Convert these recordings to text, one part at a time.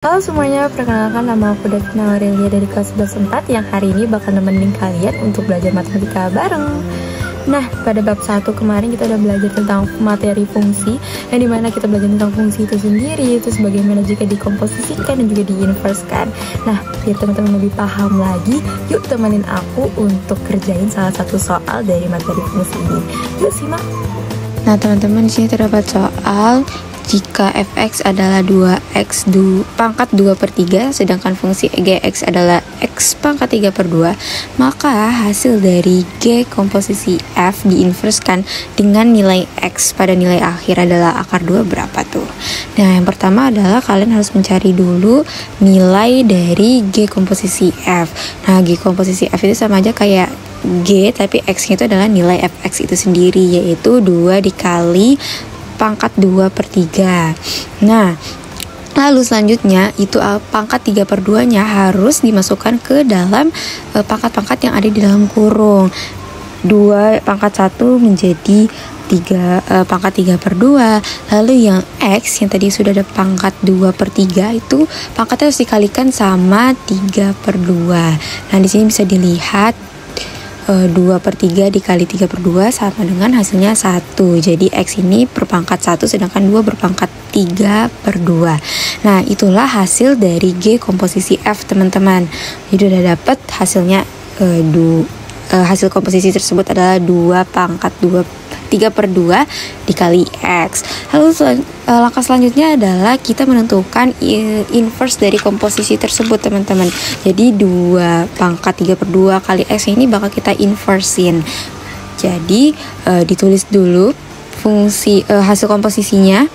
Halo semuanya, perkenalkan nama aku Davina Aurelia dari kelas 11 4 yang hari ini bakal nemenin kalian untuk belajar matematika bareng. Nah, pada bab 1 kemarin kita udah belajar tentang materi fungsi, yang dimana kita belajar tentang fungsi itu sendiri, terus bagaimana jika dikomposisikan dan juga diinverskan. Nah, biar teman-teman lebih paham lagi, yuk temenin aku untuk kerjain salah satu soal dari materi fungsi ini. Yuk simak. Nah teman-teman, di sini terdapat soal jika fx adalah 2x pangkat 2/3 sedangkan fungsi gx adalah x pangkat 3/2, maka hasil dari g komposisi f diinverskan dengan nilai x pada nilai akhir adalah akar 2 berapa tuh? Nah, yang pertama adalah kalian harus mencari dulu nilai dari g komposisi f. Nah, g komposisi f itu sama aja kayak G, tapi X-nya itu adalah nilai fx itu sendiri, yaitu 2 dikali pangkat 2/3. Nah, lalu selanjutnya itu pangkat 3/2 nya harus dimasukkan ke dalam pangkat-pangkat yang ada di dalam kurung. 2 pangkat 1 menjadi 3 pangkat 3/2. Lalu yang X yang tadi sudah ada pangkat 2/3 itu pangkatnya harus dikalikan sama 3/2. Nah, di sini bisa dilihat 2/3 dikali 3/2 sama dengan hasilnya 1. Jadi X ini berpangkat 1 sedangkan 2 berpangkat 3/2. Nah, itulah hasil dari G komposisi F, teman-teman. Jadi udah dapat hasilnya hasil komposisi tersebut adalah 2 pangkat 3/2 dikali X. Lalu langkah selanjutnya adalah kita menentukan inverse dari komposisi tersebut, teman-teman. Jadi 2 pangkat 3/2 kali X ini bakal kita inversin. Jadi ditulis dulu fungsi hasil komposisinya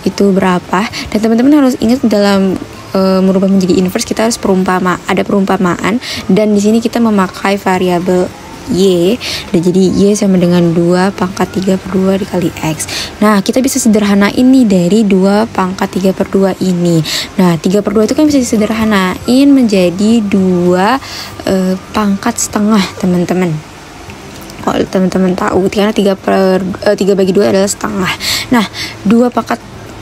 itu berapa. Dan teman-teman harus ingat dalam merubah menjadi inverse kita harus ada perumpamaan, dan di sini kita memakai variabel Y, dan jadi Y sama dengan 2 pangkat 3/2 dikali X. Nah, kita bisa sederhanain nih dari 2 pangkat 3/2 ini. Nah, 3/2 itu kan bisa disederhanain menjadi 2 pangkat setengah, teman-teman. Kalau teman-teman tahu, karena 3/2 adalah setengah. Nah, 2 pangkat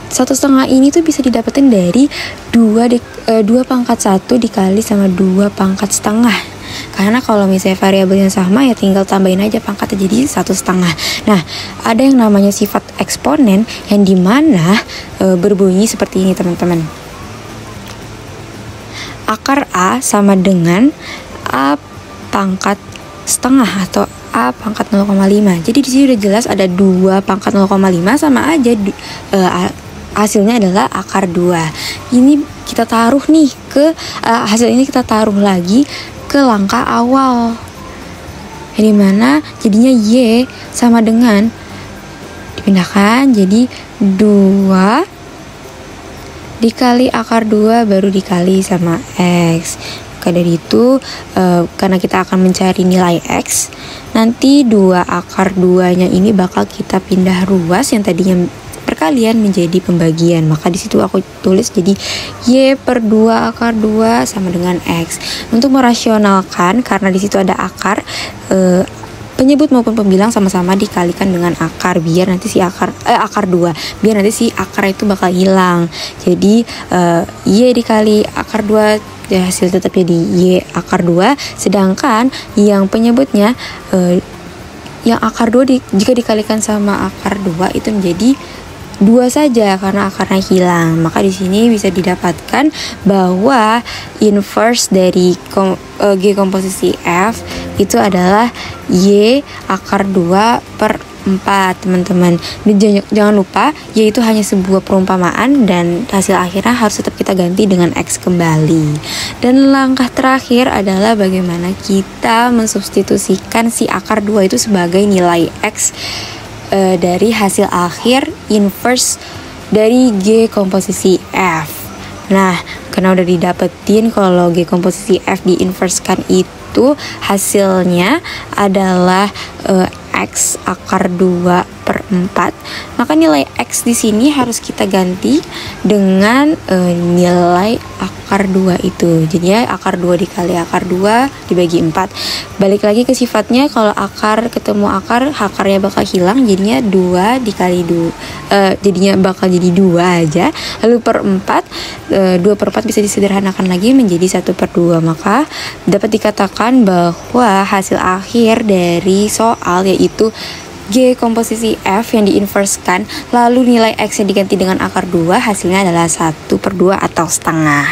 1/2 ini tuh bisa didapetin dari 2 pangkat 1 dikali sama 2 pangkat setengah. Karena kalau misalnya variabelnya sama ya tinggal tambahin aja pangkatnya jadi 1/2. Nah, ada yang namanya sifat eksponen yang dimana berbunyi seperti ini, teman-teman. Akar A sama dengan A pangkat setengah atau A pangkat 0,5. Jadi di sini udah jelas ada 2 pangkat 0,5 sama aja hasilnya adalah akar 2. Ini kita taruh nih ke hasil ini kita taruh lagi ke langkah awal, yang dimana jadinya Y sama dengan dipindahkan jadi 2 dikali akar 2 baru dikali sama X. Maka dari itu karena kita akan mencari nilai X, nanti 2 akar 2 nya ini bakal kita pindah ruas yang tadinya perkalian menjadi pembagian. Maka di situ aku tulis jadi Y/2 akar 2 sama dengan X. Untuk merasionalkan, karena di situ ada akar, penyebut maupun pembilang sama-sama dikalikan dengan akar biar nanti si akar 2 biar nanti si akar itu bakal hilang. Jadi Y dikali akar 2 ya hasil tetap jadi Y akar 2, sedangkan yang penyebutnya yang akar 2 jika dikalikan sama akar 2 itu menjadi 2 saja karena akarnya hilang. Maka di sini bisa didapatkan bahwa inverse dari G komposisi F itu adalah Y akar 2/4, teman-teman. Dan jangan lupa Y itu hanya sebuah perumpamaan dan hasil akhirnya harus tetap kita ganti dengan X kembali. Dan langkah terakhir adalah bagaimana kita mensubstitusikan si akar 2 itu sebagai nilai X dari hasil akhir inverse dari G komposisi F. Nah, karena udah didapetin kalau G komposisi F diinverskan itu hasilnya adalah X akar 2 per 4, maka nilai X di sini harus kita ganti dengan nilai akar 2 itu. Jadi ya akar 2 dikali akar 2 dibagi 4. Balik lagi ke sifatnya, kalau akar ketemu akar, akarnya bakal hilang, jadinya 2 dikali 2, jadinya bakal jadi 2 aja. Lalu per 4, 2 per 4 bisa disederhanakan lagi menjadi 1 per 2. Maka dapat dikatakan bahwa hasil akhir dari soal yaitu G komposisi F yang diinverskan, lalu nilai X yang diganti dengan akar 2, hasilnya adalah 1 per 2 atau setengah.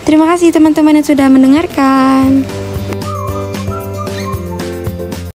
Terima kasih teman-teman yang sudah mendengarkan.